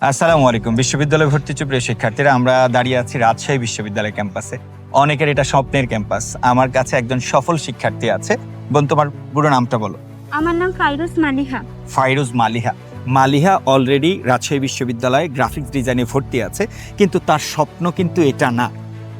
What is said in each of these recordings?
আসসালামু আলাইকুম। বিশ্ববিদ্যালয়ে ভর্তিচ্ছু প্রিয় শিক্ষার্থীরা, আমরা দাঁড়িয়ে আছি রাজশাহী বিশ্ববিদ্যালয় ক্যাম্পাসে। অনেকের এটা স্বপ্নের ক্যাম্পাস। আমার কাছে একজন সফল শিক্ষার্থী আছে। বোন, তোমার পুরো নামটা বলো। আমার নাম ফাইরুজ মালিহা। ফাইরুজ মালিহা। মালিহা অলরেডি রাজশাহী বিশ্ববিদ্যালয়ে গ্রাফিক্স ডিজাইনে ভর্তি আছে, কিন্তু তার স্বপ্ন কিন্তু এটা না।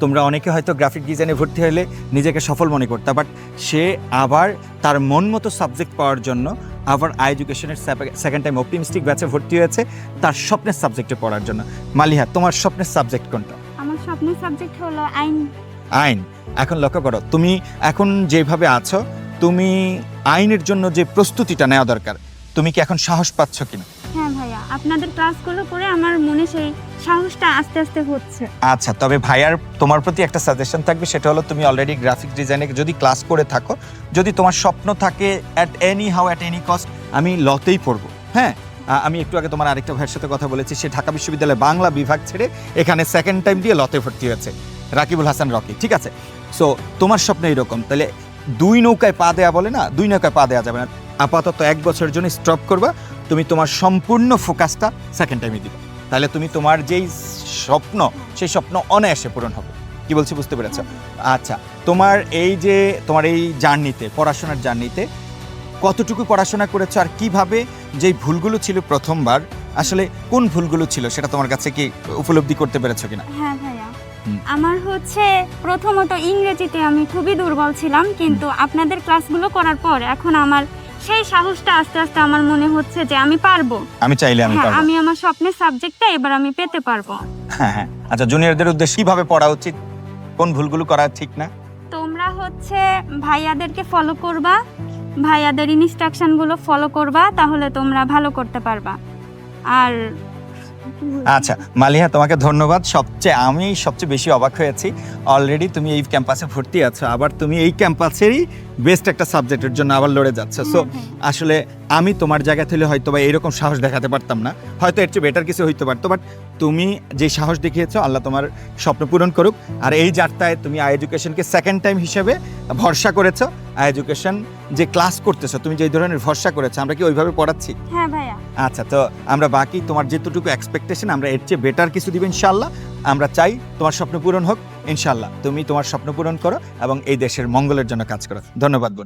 তোমরা অনেকে হয়তো গ্রাফিক ডিজাইনে ভর্তি হলে নিজেকে সফল মনে করতে, বাট সে আবার তার মন মতো সাবজেক্ট পাওয়ার জন্য আবার এডুকেশনের সেকেন্ড টাইম অপটিমিস্টিক ব্যাচে ভর্তি হয়েছে তার স্বপ্নের সাবজেক্টে পড়ার জন্য। মালিহা, তোমার স্বপ্নের সাবজেক্ট কোনটা? আমার স্বপ্নের সাবজেক্ট হলো আইন। আইন। এখন লক্ষ্য করো, তুমি এখন যেভাবে আছো, তুমি আইনের জন্য যে প্রস্তুতিটা নেওয়া দরকার, তুমি কি এখন সাহস পাচ্ছ কিনা? হ্যাঁ ভাইয়া, আপনাদের ক্লাসগুলো করে আমার মনে সেই সাহসটা আস্তে আস্তে হচ্ছে। আচ্ছা, তবে ভাইয়ার তোমার প্রতি একটা সাজেশন থাকবে, সেটা হলো তুমি অলরেডি গ্রাফিক ডিজাইনে যদি ক্লাস করে থাকো, যদি তোমার স্বপ্ন থাকে অ্যাট এনি কস্ট আমি লতেই পড়বো, হ্যাঁ। আমি একটু আগে তোমার আরেকটা ভাইয়ের সাথে কথা বলেছি, সে ঢাকা বিশ্ববিদ্যালয়ে বাংলা বিভাগ ছেড়ে এখানে সেকেন্ড টাইম দিয়ে লতে ভর্তি হয়েছে, রাকিবুল হাসান রকি, ঠিক আছে। সো তোমার স্বপ্ন এইরকম, তাহলে দুই নৌকায় পা দেয়া বলে না, দুই নৌকায় পা দেওয়া যাবে না। আপাতত 1 বছরের জন্য স্টপ করবা, তুমি তোমার সম্পূর্ণ ফোকাসটা সেকেন্ড টাইমে দিবে, তাহলে তুমি তোমার যেই স্বপ্ন, সেই স্বপ্ন অনায়াসে পূরণ হবে। কি বলছি বুঝতে পেরেছ? আচ্ছা, তোমার এই জার্নিতে, পড়াশোনার জার্নিতে কতটুকু পড়াশোনা করেছো, আর কিভাবে যেই ভুলগুলো ছিল প্রথমবার, আসলে কোন ভুলগুলো ছিল সেটা তোমার কাছে কি উপলব্ধি করতে পেরেছো কিনা? হ্যাঁ ভাইয়া, আমার হচ্ছে প্রথমত ইংরেজিতে আমি খুবই দুর্বল ছিলাম, কিন্তু আপনাদের ক্লাসগুলো করার পর এখন আমার সেই সাহসটা আস্তে আস্তে আমার মনে হচ্ছে যে আমি পারবো। আমি চাইলে আমি হ্যাঁ, পারবো। আমি আমার স্বপ্নের সাবজেক্টটা এবার আমি পেতে পারবো। হ্যাঁ হ্যাঁ। আচ্ছা, জুনিয়রদের উদ্দেশ্যে কিভাবে পড়া উচিত, কোন ভুলগুলো করা ঠিক না? তোমরা হচ্ছে ভাইয়াদেরকে ফলো করবা, ভাইয়াদের ইনস্ট্রাকশনগুলো ফলো করবা, তাহলে তোমরা ভালো করতে পারবা। আর আচ্ছা মালিহা, তোমাকে ধন্যবাদ। আমি সবচেয়ে বেশি অবাক হয়েছি, অলরেডি তুমি এই ক্যাম্পাসে ভর্তি আছো, আবার তুমি এই ক্যাম্পাসেরই বেস্ট একটা সাবজেক্টের জন্য আবার লড়ে যাচ্ছ। সো আসলে আমি তোমার জায়গা থেকে হয়তো বা এরকম সাহস দেখাতে পারতাম না, হয়তো এর চেয়ে বেটার কিছু হইতে পারতো, বাট তুমি যে সাহস দেখিয়েছো, আল্লাহ তোমার স্বপ্ন পূরণ করুক। আর এই যাত্রায় তুমি আই এডুকেশনকে সেকেন্ড টাইম হিসেবে ভরসা করেছো। আই এডুকেশন যে ক্লাস করতেছো, তুমি যেই ধরনের ভরসা করেছো, আমরা কি ওইভাবে পড়াচ্ছি? হ্যাঁ ভাইয়া। আচ্ছা, তো আমরা বাকি তোমার যেটুকু এক্সপেকটেশন, আমরা এর চেয়ে বেটার কিছু দিব ইনশাআল্লাহ। আমরা চাই তোমার স্বপ্ন পূরণ হোক ইনশাআল্লাহ। তুমি তোমার স্বপ্ন পূরণ করো এবং এই দেশের মঙ্গলের জন্য কাজ করো। ধন্যবাদ বোন।